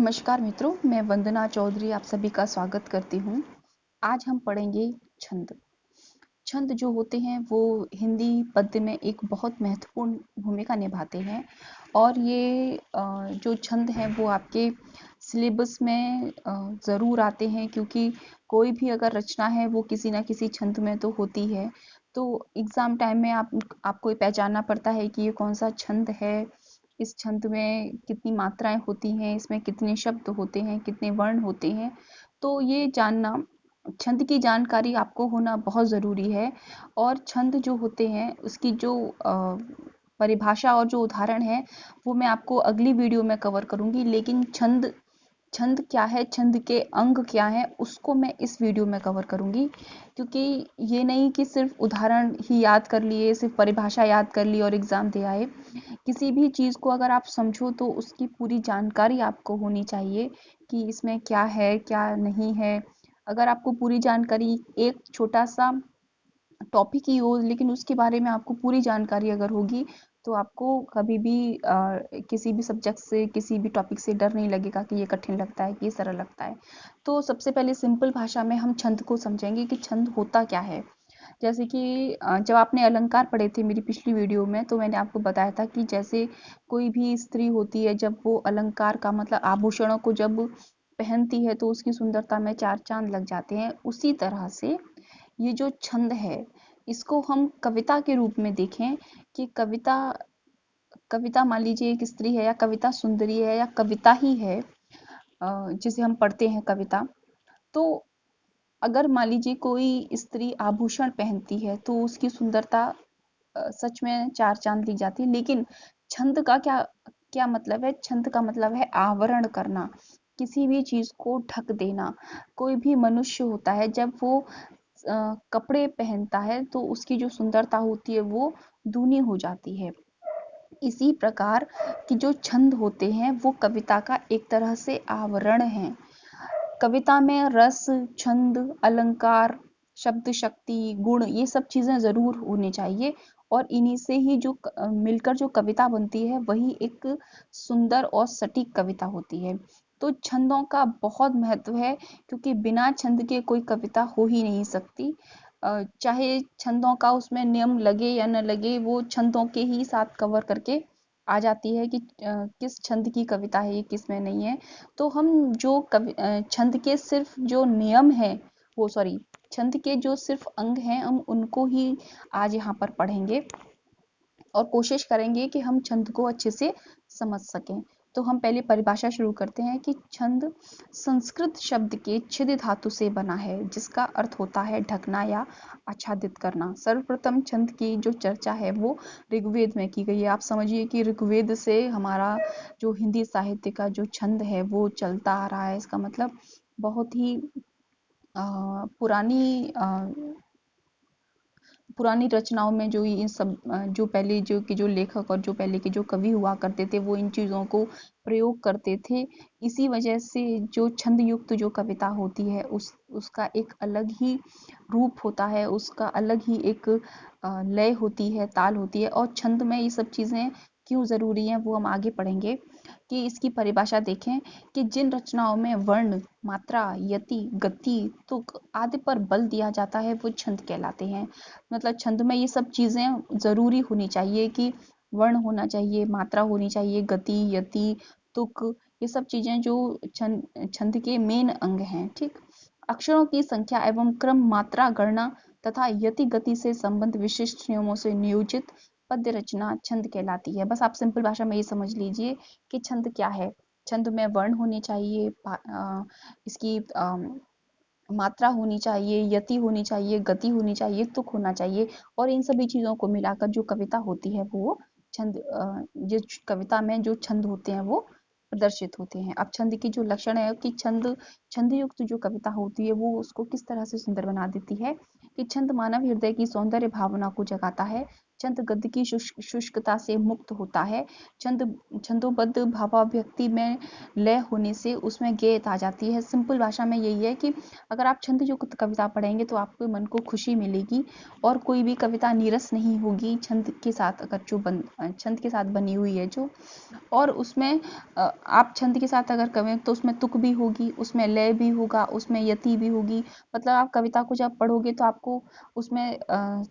नमस्कार मित्रों, मैं वंदना चौधरी आप सभी का स्वागत करती हूँ। आज हम पढ़ेंगे छंद। छंद जो होते हैं वो हिंदी पद्य में एक बहुत महत्वपूर्ण भूमिका निभाते हैं और ये जो छंद हैं वो आपके सिलेबस में ज़रूर आते हैं, क्योंकि कोई भी अगर रचना है वो किसी ना किसी छंद में तो होती है। तो एग्ज़ाम टाइम में आपको ये पहचानना पड़ता है कि ये कौन सा छंद है, इस छंद में कितनी मात्राएं होती हैं, इसमें कितने शब्द होते हैं, कितने वर्ण होते हैं। तो ये जानना, छंद की जानकारी आपको होना बहुत ज़रूरी है। और छंद जो होते हैं उसकी जो परिभाषा और जो उदाहरण है वो मैं आपको अगली वीडियो में कवर करूंगी, लेकिन छंद छंद क्या है, छंद के अंग क्या हैं, उसको मैं इस वीडियो में कवर करूंगी। क्योंकि ये नहीं कि सिर्फ उदाहरण ही याद कर लिए, सिर्फ परिभाषा याद कर ली और एग्जाम दे आए। किसी भी चीज़ को अगर आप समझो तो उसकी पूरी जानकारी आपको होनी चाहिए कि इसमें क्या है क्या नहीं है। अगर आपको पूरी जानकारी, एक छोटा सा टॉपिक ही हो लेकिन उसके बारे में आपको पूरी जानकारी अगर होगी, तो आपको कभी भी किसी भी सब्जेक्ट से, किसी भी टॉपिक से डर नहीं लगेगा कि ये कठिन लगता है कि ये सरल लगता है। तो सबसे पहले सिंपल भाषा में हम छंद को समझेंगे कि छंद होता क्या है। जैसे कि जब आपने अलंकार पढ़े थे मेरी पिछली वीडियो में, तो मैंने आपको बताया था कि जैसे कोई भी स्त्री होती है, जब वो अलंकार का मतलब आभूषणों को जब पहनती है तो उसकी सुंदरता में चार चांद लग जाते हैं। उसी तरह से ये जो छंद है, इसको हम कविता के रूप में देखें कि कविता कविता मान लीजिए एक स्त्री है या कविता सुंदरी है या कविता ही है, जिसे हम पढ़ते हैं कविता। तो अगर मान लीजिए कोई स्त्री आभूषण पहनती है तो उसकी सुंदरता सच में चार चांद ली जाती है। लेकिन छंद का क्या क्या मतलब है? छंद का मतलब है आवरण करना, किसी भी चीज को ढक देना। कोई भी मनुष्य होता है, जब वो कपड़े पहनता है तो उसकी जो सुंदरता होती है वो दूनी हो जाती है। इसी प्रकार की जो छंद होते हैं वो कविता का एक तरह से आवरण है। कविता में रस, छंद, अलंकार, शब्द शक्ति, गुण, ये सब चीजें जरूर होनी चाहिए। और इन्हीं से ही जो मिलकर जो कविता बनती है वही एक सुंदर और सटीक कविता होती है। तो छंदों का बहुत महत्व है, क्योंकि बिना छंद के कोई कविता हो ही नहीं सकती। चाहे छंदों का उसमें नियम लगे या न लगे, वो छंदों के ही साथ कवर करके आ जाती है कि किस छंद की कविता है, ये किस में नहीं है। तो हम जो छंद के सिर्फ जो नियम है, वो सॉरी, छंद के जो सिर्फ अंग हैं हम उनको ही आज यहाँ पर पढ़ेंगे और कोशिश करेंगे कि हम छंद को अच्छे से समझ सकें। तो हम पहले परिभाषा शुरू करते हैं कि छंद संस्कृत शब्द के छिद धातु से बना है, जिसका अर्थ होता है ढकना या आच्छादित करना। सर्वप्रथम छंद की जो चर्चा है वो ऋग्वेद में की गई है। आप समझिए कि ऋग्वेद से हमारा जो हिंदी साहित्य का जो छंद है वो चलता आ रहा है। इसका मतलब बहुत ही पुरानी पुरानी रचनाओं में जो इन सब जो पहले जो लेखक और जो पहले के जो कवि हुआ करते थे वो इन चीज़ों को प्रयोग करते थे। इसी वजह से जो छंद युक्त जो कविता होती है उसका एक अलग ही रूप होता है, उसका अलग ही एक लय होती है, ताल होती है। और छंद में ये सब चीज़ें क्यों ज़रूरी हैं वो हम आगे पढ़ेंगे। कि इसकी परिभाषा देखें कि जिन रचनाओं में वर्ण, मात्रा, यति, गति, तुक आदि पर बल दिया जाता है वो छंद कहलाते हैं। मतलब छंद में ये सब चीजें जरूरी होनी चाहिए कि वर्ण होना चाहिए, मात्रा होनी चाहिए, गति, यति, तुक, ये सब चीजें जो छंद छंद के मेन अंग हैं। ठीक, अक्षरों की संख्या एवं क्रम, मात्रा गणना तथा यति गति से संबंध विशिष्ट नियमों से नियोजित पद्य रचना छंद कहलाती है। बस आप सिंपल भाषा में ये समझ लीजिए कि छंद क्या है। छंद में वर्ण होने चाहिए, इसकी मात्रा होनी चाहिए, यति होनी चाहिए, गति होनी चाहिए, तुक होना चाहिए। और इन सभी चीज़ों को मिलाकर जो कविता होती है वो छंद, जिस कविता में जो छंद होते हैं वो प्रदर्शित होते हैं। अब छंद की जो लक्षण है कि छंद युक्त जो कविता होती है वो उसको किस तरह से सुंदर बना देती है कि छंद मानव हृदय की सौंदर्य भावना को जगाता है, छंद गद्य की शुष्कता से मुक्त होता है। छंद छंदोबद्ध भावाभिव्यक्ति में लय होने से उसमें गेयता आ जाती है। सिंपल भाषा में यही है कि अगर आप छंद युक्त कविता पढ़ेंगे तो आपके मन को खुशी मिलेगी और कोई भी कविता नीरस नहीं होगी छंद के साथ, अगर छंद के साथ बनी हुई है जो। और उसमें आप छंद के साथ अगर कहें तो उसमें तुक भी होगी, उसमें लय भी होगा, उसमें यति भी होगी। मतलब आप कविता को जब पढ़ोगे तो आपको उसमें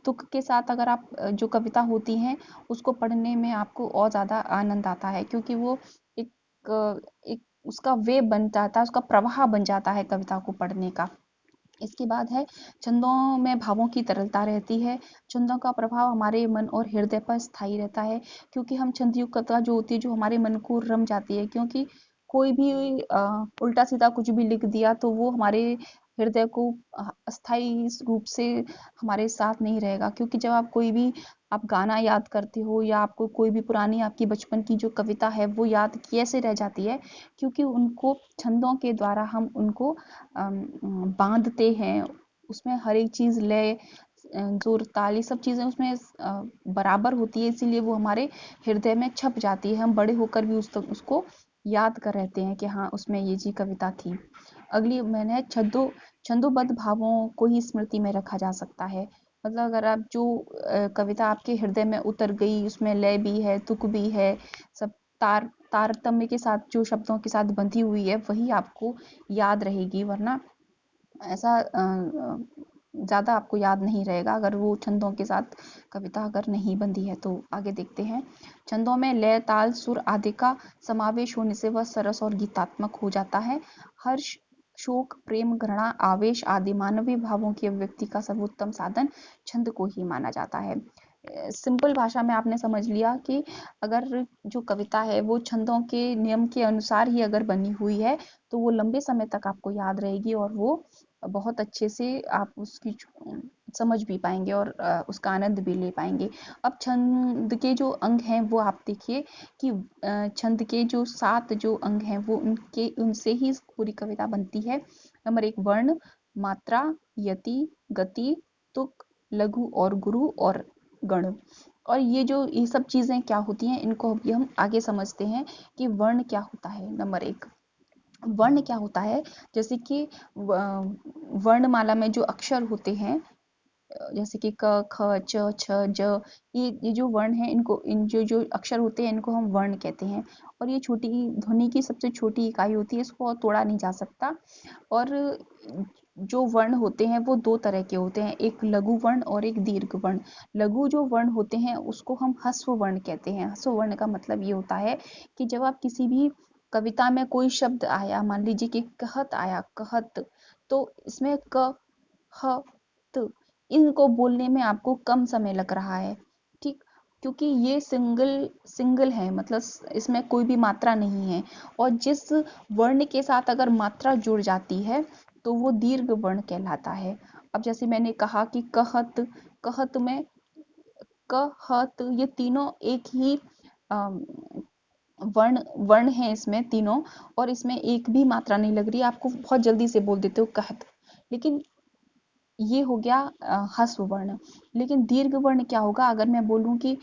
तुक के साथ अगर आप जो कविता होती हैं उसको पढ़ने में आपको और ज़्यादा आनंद आता है, क्योंकि वो एक एक उसका वे बन जाता है, उसका प्रवाह बन जाता है कविता को पढ़ने का। इसके बाद है छंदों में भावों की तरलता रहती है। छंदों का प्रभाव हमारे मन और हृदय पर स्थायी रहता है, क्योंकि हम छंद युक्त कविता जो होती है जो हमारे मन को रम जाती है, क्योंकि कोई भी उल्टा सीधा कुछ भी लिख दिया तो वो हमारे हृदय को अस्थायी रूप से हमारे साथ नहीं रहेगा। क्योंकि जब आप कोई भी आप गाना याद करते हो या आपको कोई भी पुरानी आपकी बचपन की जो कविता है वो याद कैसे रह जाती है, क्योंकि उनको छंदों के द्वारा हम उनको बांधते हैं। उसमें हर एक चीज़ लय, जोर, ताल, ये सब चीज़ें उसमें बराबर होती है, इसीलिए वो हमारे हृदय में छप जाती है। हम बड़े होकर भी उसको याद कर रहते हैं कि हाँ उसमें ये जी कविता थी। अगली मैंने छंदोबद्ध भावों को ही स्मृति में रखा जा सकता है। मतलब अगर आप जो कविता आपके हृदय में उतर गई, उसमें लय भी है, तुक भी है, सब तारतम्य के साथ जो शब्दों के साथ बंधी हुई है वही आपको याद रहेगी, वरना ऐसा ज़्यादा आपको याद नहीं रहेगा अगर वो छंदों के साथ कविता अगर नहीं बंधी है तो। आगे देखते हैं। छंदों में लय, ताल, सुर आदि का समावेश होने से वह सरस और गीतात्मक हो जाता है। हर्ष, शोक, प्रेम, घृणा, आवेश आदि मानवीय भावों की अभिव्यक्ति का सर्वोत्तम साधन छंद को ही माना जाता है। सिंपल भाषा में आपने समझ लिया कि अगर जो कविता है वो छंदों के नियम के अनुसार ही अगर बनी हुई है तो वो लंबे समय तक आपको याद रहेगी और वो बहुत अच्छे से आप उसकी समझ भी पाएंगे और उसका आनंद भी ले पाएंगे। अब छंद के जो अंग हैं वो आप देखिए कि छंद के जो 7 जो अंग हैं वो उनसे ही पूरी कविता बनती है। नंबर 1 वर्ण, मात्रा, यति, गति, तुक, लघु और गुरु और गण। और ये सब चीजें क्या होती हैं इनको अभी हम आगे समझते हैं कि वर्ण क्या होता है। नंबर 1 वर्ण क्या होता है, जैसे कि वर्णमाला में जो अक्षर होते हैं, जैसे कि क, ख, च, छ, ज, ये जो वर्ण है इनको इन जो जो अक्षर होते हैं इनको हम वर्ण कहते हैं। और ये छोटी ध्वनि की सबसे छोटी इकाई होती है, इसको और तोड़ा नहीं जा सकता। और जो वर्ण होते हैं वो दो तरह के होते हैं, एक लघु वर्ण और एक दीर्घ वर्ण। लघु जो वर्ण होते हैं उसको हम ह्रस्व वर्ण कहते हैं। ह्रस्व वर्ण का मतलब ये होता है कि जब आप किसी भी कविता में कोई शब्द आया, मान लीजिए कि कहत आया, कहत, तो इसमें क, ह, त, इनको बोलने में आपको कम समय लग रहा है, ठीक, क्योंकि ये सिंगल सिंगल है, मतलब इसमें कोई भी मात्रा नहीं है। और जिस वर्ण के साथ अगर मात्रा जुड़ जाती है तो वो दीर्घ वर्ण कहलाता है। अब जैसे मैंने कहा कि कहत, कहत में कहत, ये तीनों एक ही वर्ण वर्ण है इसमें तीनों, और इसमें एक भी मात्रा नहीं लग रही है, आपको बहुत जल्दी से बोल देते हो कहत। लेकिन ये हो गया ह्रस्व वर्ण। लेकिन दीर्घ वर्ण क्या होगा, अगर मैं बोलूं कि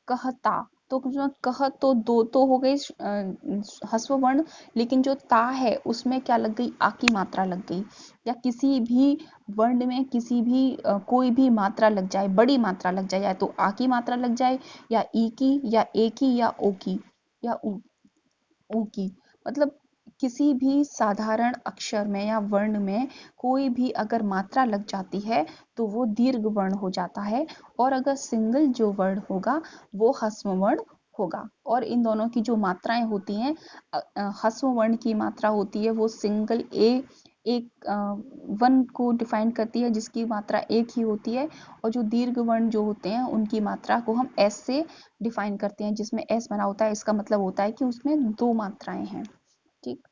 कहता, तो उसमें कह तो दो तो हो गई ह्रस्व वर्ण, लेकिन जो ता है उसमें क्या लग गई, आ की मात्रा लग गई। या किसी भी वर्ण में किसी भी कोई भी मात्रा लग जाए, बड़ी मात्रा लग जाए, या तो आ की मात्रा लग जाए, या ई की, या ए की, या ओ की, या ऊ की, मतलब किसी भी साधारण अक्षर में या वर्ण में कोई भी अगर मात्रा लग जाती है तो वो दीर्घ वर्ण हो जाता है। और अगर सिंगल जो वर्ण होगा वो ह्रस्व वर्ण होगा। और इन दोनों की जो मात्राएं होती हैं, ह्रस्व वर्ण की मात्रा होती है वो सिंगल ए एक वन को डिफाइन करती है, जिसकी मात्रा एक ही होती है। और जो दीर्घ वर्ण जो होते हैं उनकी मात्रा को हम एस से डिफाइन करते हैं, जिसमें एस बना होता है, इसका मतलब होता है कि उसमें दो मात्राएं हैं, ठीक।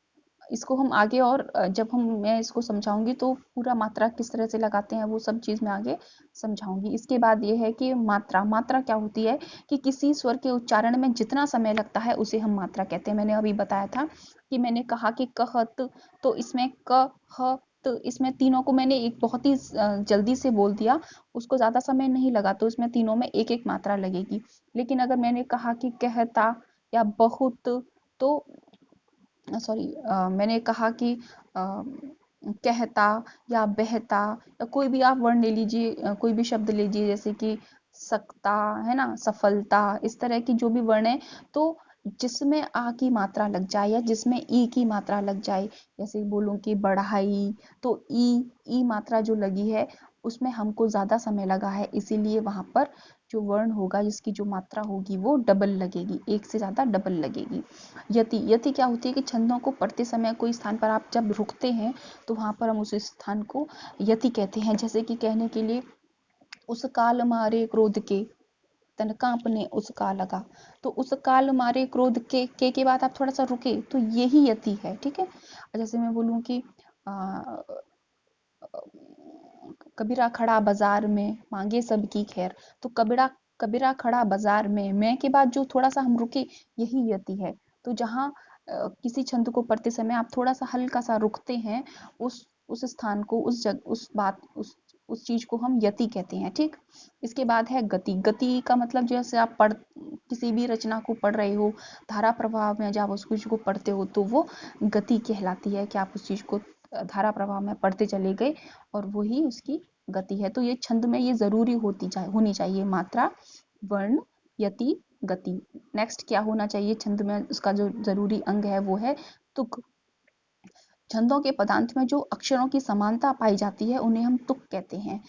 इसको हम आगे और जब मैं इसको समझाऊंगी तो पूरा मात्रा किस तरह से लगाते हैं वो सब चीज मैं आगे समझाऊंगी। इसके बाद ये है कि मात्रा मात्रा क्या होती है, कि किसी स्वर के उच्चारण में जितना समय लगता है उसे हम मात्रा कहते हैं। मैंने अभी बताया था कि मैंने कहा कि कहत, तो इसमें क, ह, तो इसमें तीनों को मैंने एक बहुत ही जल्दी से बोल दिया, उसको ज़्यादा समय नहीं लगा, तो इसमें तीनों में एक-एक मात्रा लगेगी। लेकिन अगर मैंने कहा कि कहता या बहुत, तो सॉरी, मैंने कहा कि कहता या बहता, या कोई भी आप वर्ण ले लीजिए, कोई भी शब्द लीजिए, जैसे कि सकता, है ना, सफलता, इस तरह की जो भी वर्ण है, तो जिसमें आ की मात्रा लग जाए या जिसमें ई की मात्रा लग जाए, जैसे बोलूं कि बढ़ाई, तो ई मात्रा जो लगी है उसमें हमको ज्यादा समय लगा है, इसीलिए वहां पर जो वर्ण होगा, जिसकी जो मात्रा होगी वो डबल लगेगी, एक से ज्यादा डबल लगेगी। यति, यति क्या होती है कि छंदों को पढ़ते समय कोई स्थान पर आप जब रुकते हैं तो वहां पर हम उस स्थान को यति कहते हैं। जैसे कि कहने के लिए, उस काल मारे क्रोध के तन कांपने उसका लगा, तो उस काल मारे क्रोध के बाद आप थोड़ा सा रुके, तो यही यति है, ठीक है। जैसे मैं बोलूं कि कबीरा खड़ा बाजार में मांगे सबकी खैर, तो कबीरा कबीरा खड़ा बाजार में, मैं के बाद जो थोड़ा सा हम रुके, यही यति है। तो जहाँ किसी छंद को पढ़ते समय आप थोड़ा सा हल्का सा रुकते हैं, उस स्थान को, उस जग उस बात उस चीज को हम यति कहते हैं, ठीक। इसके बाद है गति। गति का मतलब, जैसे आप किसी भी रचना को पढ़ रहे हो, धारा प्रवाह में जब उस चीज को पढ़ते हो, तो वो गति कहलाती है, कि आप उस चीज को धारा प्रवाह में पढ़ते चले गए, और वही उसकी गति है। तो ये छंद में ये जरूरी होनी चाहिए, मात्रा, वर्ण, यति, गति। नेक्स्ट क्या होना चाहिए छंद में, उसका जो जरूरी अंग है वो है तुक। छंदों के पदांत में जो अक्षरों की समानता पाई जाती है उन्हें हम तुक कहते हैं।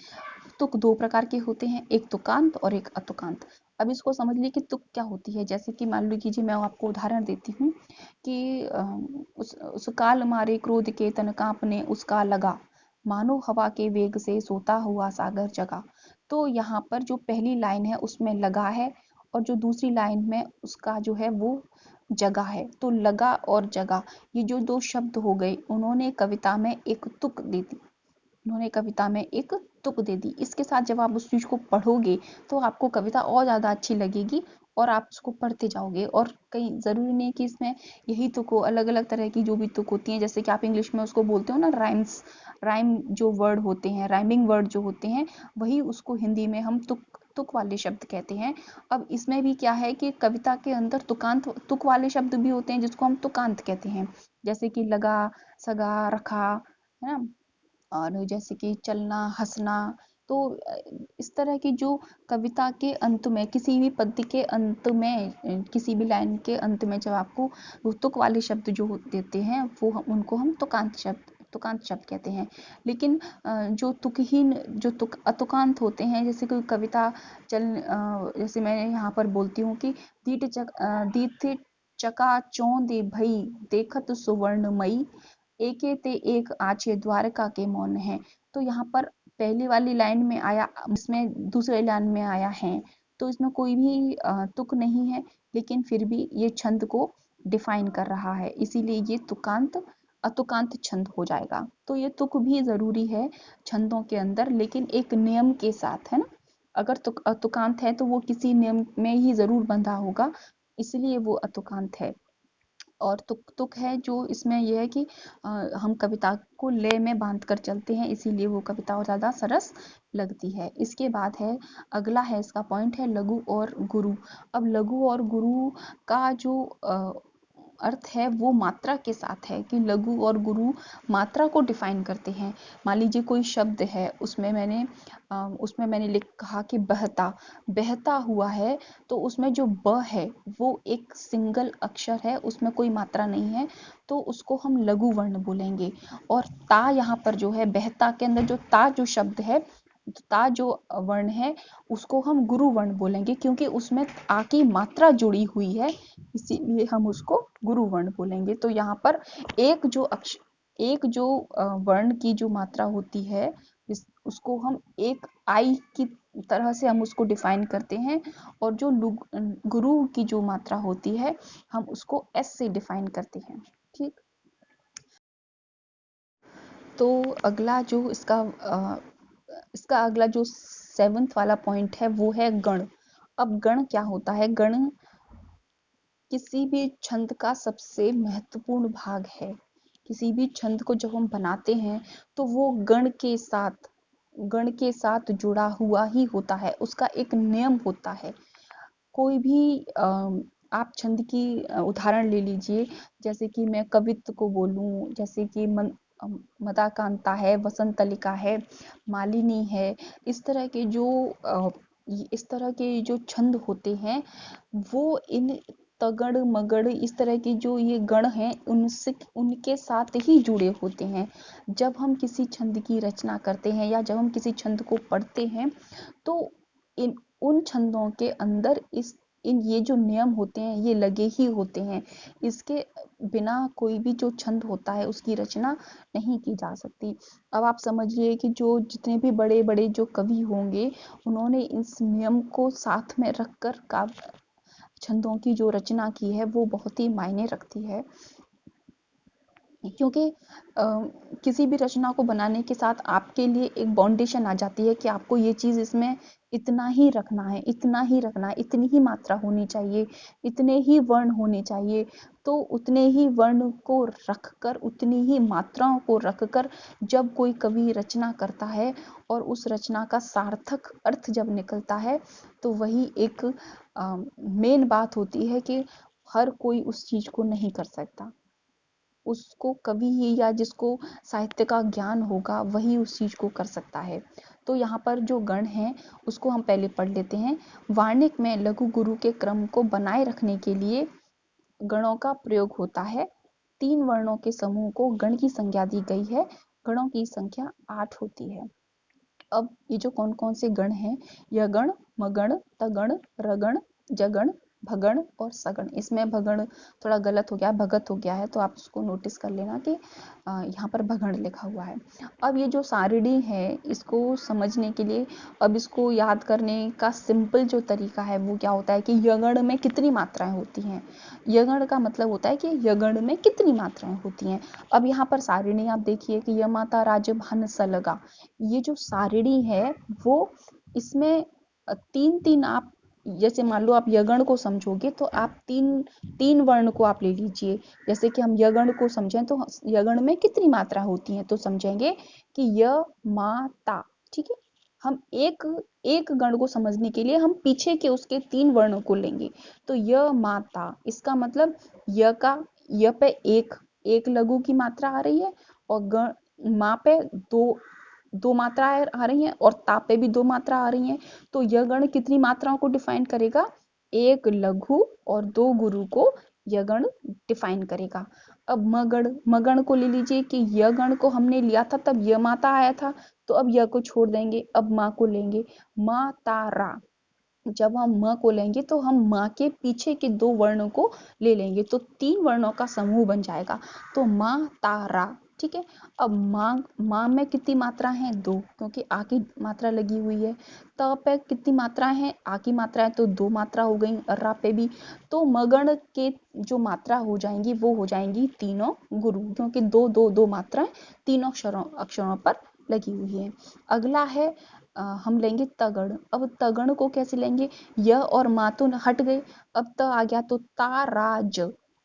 तुक दो प्रकार के होते हैं, एक तुकांत और एक अतुकांत। अब इसको समझ लीजिए कि तुक क्या होती है। जैसे कि मान लीजिए, मैं आपको उदाहरण देती हूँ कि उस काल मारे क्रोध के तन कांपने उसका लगा, मानो हवा के वेग से सोता हुआ सागर जगा। तो यहाँ पर जो पहली लाइन है उसमें लगा है, और जो दूसरी लाइन में उसका जो है वो जगह है। तो लगा और जगह, ये जो दो शब्द हो गए, उन्होंने कविता में एक तुक दे दी, उन्होंने कविता में एक तुक दे दी। इसके साथ जब आप उस चीज को पढ़ोगे तो आपको कविता और ज्यादा अच्छी लगेगी, और आप उसको पढ़ते जाओगे। और कहीं जरूरी नहीं कि इसमें यही तुक हो, अलग अलग तरह की जो भी तुक होती हैं, जैसे कि आप इंग्लिश में उसको बोलते हो ना, राइम्स, राइम जो वर्ड होते हैं, राइमिंग वर्ड जो होते हैं, वही उसको हिंदी में हम तुक तुक वाले शब्द कहते हैं। अब इसमें भी क्या है कि कविता के अंदर तुक वाले शब्द भी होते हैं, जिसको हम तुकांत कहते हैं। जैसे कि लगा, सगा, रखा, है ना, और जैसे कि चलना, हंसना। तो इस तरह की जो कविता के अंत में, किसी भी पद्य के अंत में, किसी भी लाइन के अंत में जब आपको वो तुक वाले शब्द जो देते हैं, उनको हम तुकांत शब्द कहते हैं। लेकिन जो तुकहीन, जो अतुकांत होते हैं, जैसे कोई कविता जैसे मैं यहाँ पर बोलती हूँ कि दीठ चका चौंदे भई देखत सुवर्णमयी, एके ते एक आछे द्वारका के मौन है। तो यहाँ पर पहली वाली लाइन में आया, इसमें दूसरी लाइन में आया है, तो इसमें कोई भी तुक नहीं है, लेकिन फिर भी ये छंद को डिफाइन कर रहा है, इसीलिए ये तुकांत अतुकांत छंद हो जाएगा। तो ये तुक भी जरूरी है छंदों के अंदर, लेकिन एक नियम के साथ, है ना। अगर अतुकांत है तो वो किसी नियम में ही जरूर बंधा होगा, इसलिए वो अतुकांत है। और तुक तुक है जो इसमें यह है कि हम कविता को लय में बांध कर चलते हैं, इसीलिए वो कविता और ज़्यादा सरस लगती है। इसके बाद है, अगला है, इसका पॉइंट है लघु और गुरु। अब लघु और गुरु का जो अर्थ है वो मात्रा के साथ है, कि लघु और गुरु मात्रा को डिफाइन करते हैं। मान लीजिए कोई शब्द है, उसमें मैंने कहा कि बहता, बहता हुआ है, तो उसमें जो ब है वो एक सिंगल अक्षर है, उसमें कोई मात्रा नहीं है, तो उसको हम लघु वर्ण बोलेंगे। और ता यहाँ पर जो है, बहता के अंदर जो ता जो शब्द है, ता जो वर्ण है, उसको हम गुरु वर्ण बोलेंगे, क्योंकि उसमें आ की मात्रा जुड़ी हुई है, इसीलिए हम उसको गुरु वर्ण बोलेंगे। तो यहाँ पर एक जो वर्ण की जो मात्रा होती है, उसको हम एक आई की तरह से हम उसको डिफाइन करते हैं, और जो गुरु की जो मात्रा होती है, हम उसको एस से डिफाइन करते हैं, ठीक। तो अगला जो इसका अगला जो 7th वाला पॉइंट है वो है गण। अब गण क्या होता है? गण किसी भी छंद का सबसे महत्वपूर्ण भाग है, किसी भी छंद को जब हम बनाते हैं तो वो गण के साथ जुड़ा हुआ ही होता है, उसका एक नियम होता है। कोई भी आप छंद की उदाहरण ले लीजिए, जैसे कि मैं कवित्व को बोलूं, जैसे कि मदाकांता है, वसंतलिका है, मालिनी है। इस तरह के जो इस तरह के जो छंद होते हैं वो इन तगड़ मगड़ इस तरह की जो ये गण हैं उनसे उनके साथ ही जुड़े होते हैं। जब हम किसी छंद की रचना करते हैं या जब हम किसी छंद को पढ़ते हैं तो इन उन छंदों के अंदर इस इन ये जो नियम होते हैं ये लगे ही होते हैं। इसके बिना कोई भी जो छंद होता है उसकी रचना नहीं की जा सकती। अब आप समझिए कि जो जितने भी बड़े बड़े जो कवि होंगे उन्होंने इस नियम को साथ में रखकर काव्य छंदों की जो रचना की है वो बहुत ही मायने रखती है। क्योंकि किसी भी रचना को बनाने के साथ आपके लिए एक बाउंडेशन आ जाती है कि आपको ये चीज़ इसमें इतना ही रखना है, इतना ही रखना है, इतनी ही मात्रा होनी चाहिए, इतने ही वर्ण होने चाहिए। तो उतने ही वर्ण को रखकर, उतनी ही मात्राओं को रखकर जब कोई कवि रचना करता है और उस रचना का सार्थक अर्थ जब निकलता है तो वही एक मेन बात होती है कि हर कोई उस चीज़ को नहीं कर सकता। उसको कवि ही या जिसको साहित्य का ज्ञान होगा वही उस चीज को कर सकता है। तो यहाँ पर जो गण हैं उसको हम पहले पढ़ लेते हैं। वार्णिक में लघु गुरु के क्रम को बनाए रखने के लिए गणों का प्रयोग होता है। 3 वर्णों के समूह को गण की संज्ञा दी गई है। गणों की संख्या 8 होती है। अब ये जो कौन कौन से गण हैं, यगण, मगण, तगण, रगण, जगण, भगण और सगण। इसमें भगण थोड़ा गलत हो गया, भगत हो गया है, तो आप उसको नोटिस कर लेना कि यहाँ पर भगण लिखा हुआ है। अब ये जो सारिणी है इसको समझने के लिए, अब इसको याद करने का सिंपल जो तरीका है वो क्या होता है कि यगण में कितनी मात्राएं होती हैं। यगण का मतलब होता है कि यगण में कितनी मात्राएं होती हैं। अब यहाँ पर सारिणी आप देखिए कि यमाता राजभान सलगा, ये जो सारिणी है वो इसमें तीन तीन आप, जैसे मान लो आप यगण को समझोगे तो आप तीन तीन वर्ण को आप ले लीजिए। जैसे कि हम यगण को समझें तो यगण में कितनी मात्रा होती है तो समझेंगे कि य मा ता। ठीक है, हम एक एक गण को समझने के लिए हम पीछे के उसके 3 वर्णों को लेंगे। तो य मा ता, इसका मतलब य पे एक एक लघु की मात्रा आ रही है और गण मा पे दो दो मात्राएं आ रही हैं और ता पे भी 2 मात्रा आ रही हैं। तो यह गण कितनी मात्राओं को डिफाइन करेगा, एक लघु और 2 गुरु को यह गण डिफाइन करेगा। अब मगण को ले लीजिए कि यह गण को हमने लिया था तब यह माता आया था, तो अब यह को छोड़ देंगे, अब माँ को लेंगे, मा ता रा। जब हम म को लेंगे तो हम माँ के पीछे के 2 वर्णों को ले लेंगे तो 3 वर्णों का समूह बन जाएगा। तो मा ता रा। ठीक है, अब माँ में कितनी मात्रा है, 2, क्योंकि आ की मात्रा लगी हुई है। त पे कितनी मात्रा है, आ की मात्रा है तो 2 मात्रा हो गई, रा पे भी। तो मगण के जो मात्रा हो जाएंगी वो हो जाएंगी तीनों गुरु, क्योंकि दो दो दो मात्राएं तीनों अक्षरों पर लगी हुई है। अगला है हम लेंगे तगड़। अब तगड़ को कैसे लेंगे, य और मा तो हट गए, अब त आ गया तो ताराज।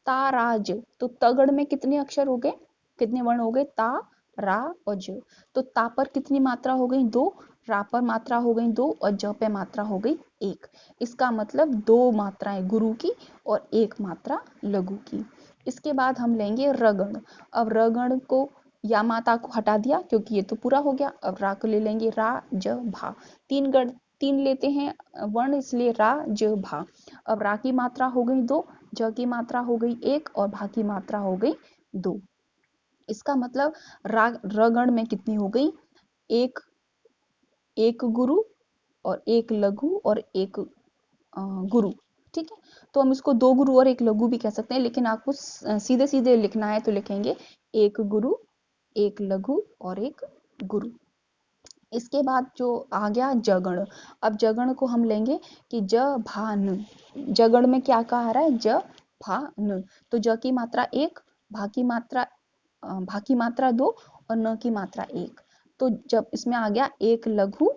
ताराज, तो तगड़ में कितने अक्षर हो गए, कितने वर्ण हो गए, ता रा और ज। तो ता पर कितनी मात्रा हो गई, 2, रा पर मात्रा हो गई 2 और ज पे मात्रा हो गई 1। इसका मतलब 2 मात्राएं गुरु की और 1 मात्रा लघु की। इसके बाद हम लेंगे रगण। अब रगण को या माता को हटा दिया क्योंकि ये तो पूरा हो गया। अब रा को ले लेंगे, रा ज भा। 3 गण 3 लेते हैं वर्ण, इसलिए रा ज भा। अब रा की मात्रा हो गई 2, ज की मात्रा हो गई 1 और भा की मात्रा हो गई 2। इसका मतलब रगण में कितनी हो गई, एक एक गुरु और एक लघु और एक गुरु। ठीक है, तो हम इसको 2 गुरु और एक लघु भी कह सकते हैं, लेकिन आपको सीधे सीधे लिखना है तो लिखेंगे एक गुरु, एक लघु और एक गुरु। इसके बाद जो आ गया जगण। अब जगण को हम लेंगे कि ज भा न। जगण में क्या कहा रहा है, ज भा न। तो ज की मात्रा 1, भा की मात्रा 2 और न की मात्रा 1। तो जब इसमें आ गया एक लघु,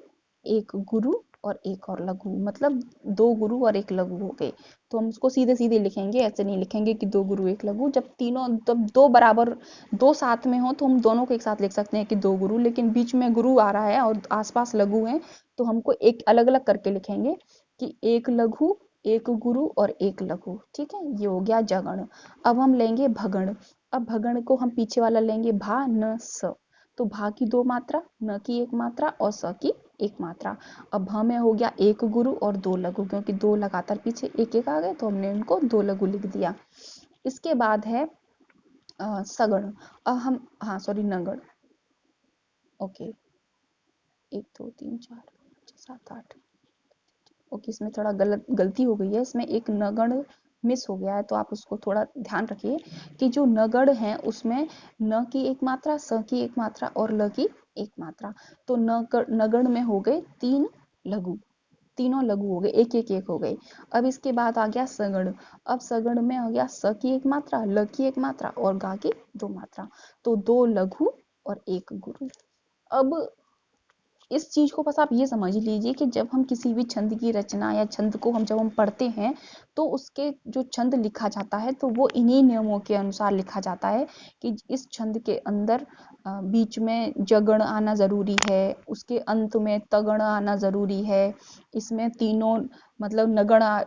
एक गुरु और एक और लघु, मतलब दो गुरु और एक लघु हो गए। तो हम उसको सीधे सीधे लिखेंगे, ऐसे नहीं लिखेंगे कि दो गुरु एक लघु। जब तीनों, तब दो बराबर, दो साथ में हो तो हम दोनों को एक साथ लिख सकते हैं कि दो गुरु, लेकिन बीच में गुरु आ रहा है और आसपास लघु है तो हमको एक अलग अलग करके लिखेंगे कि एक लघु, एक गुरु और एक लघु। ठीक है, ये हो गया जगण। अब हम लेंगे भगण। अब भगण को हम पीछे वाला लेंगे भा न स। तो भा की दो मात्रा, न की एक मात्रा और स की एक मात्रा। अब भ में हो गया एक गुरु और दो लघु, क्योंकि दो लगातार पीछे एक एक आ गए तो हमने इनको दो लघु लिख दिया। इसके बाद है सगण। अब हम, हाँ सॉरी, नगण। ओके, 1 2 3 4 5 6 7 8। ओके, इसमें थोड़ा गलती हो गई है, इसमें एक नगण मिस हो गया है, तो आप उसको थोड़ा ध्यान रखिए कि जो नगण है उसमें न की एक मात्रा, स की एक मात्रा और ल की एक मात्रा। तो नगण में हो गए 3 लघु, तीनों लघु हो गए, एक एक एक हो गए। अब इसके बाद आ गया सगण। अब सगण में आ गया स की एक मात्रा, ल की एक मात्रा और गा की दो मात्रा। तो दो लघु और एक गुरु। अब इस चीज को बस आप ये समझ लीजिए कि जब हम किसी भी छंद की रचना या छंद को जब हम पढ़ते हैं तो उसके जो छंद लिखा जाता है तो वो इन्हीं नियमों के अनुसार लिखा जाता है कि इस छंद के अंदर बीच में जगण आना जरूरी है, उसके अंत में तगण आना जरूरी है, इसमें तीनों मतलब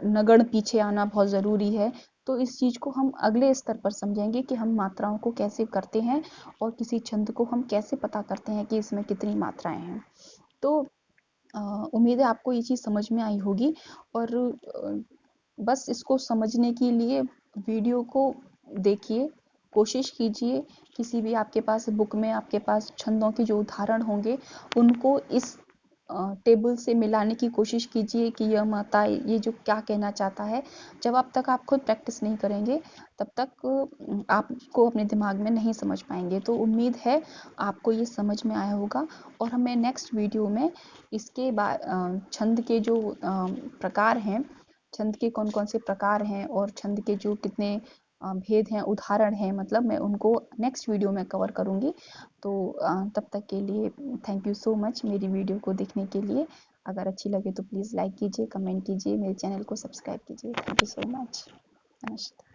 नगण पीछे आना बहुत जरूरी है। तो इस चीज को हम अगले स्तर पर समझेंगे कि हम मात्राओं को कैसे करते हैं और किसी छंद को हम कैसे पता करते हैं कि इसमें कितनी मात्राएं हैं। तो उम्मीद है आपको ये चीज़ समझ में आई होगी। और बस इसको समझने के लिए वीडियो को देखिए, कोशिश कीजिए किसी भी आपके पास बुक में आपके पास छंदों के जो उदाहरण होंगे उनको इस टेबल से मिलाने की कोशिश कीजिए कि यह माता ये जो क्या कहना चाहता है। जब आप तक आप खुद प्रैक्टिस नहीं करेंगे तब तक आपको अपने दिमाग में नहीं समझ पाएंगे। तो उम्मीद है आपको ये समझ में आया होगा और हमें नेक्स्ट वीडियो में इसके बाद छंद के जो प्रकार हैं, छंद के कौन कौन से प्रकार हैं और छंद के जो कितने भेद हैं, उदाहरण हैं, मतलब मैं उनको नेक्स्ट वीडियो में कवर करूँगी। तो तब तक के लिए थैंक यू सो मच मेरी वीडियो को देखने के लिए। अगर अच्छी लगे तो प्लीज़ लाइक कीजिए, कमेंट कीजिए, मेरे चैनल को सब्सक्राइब कीजिए। Thank you so much. नमस्ते।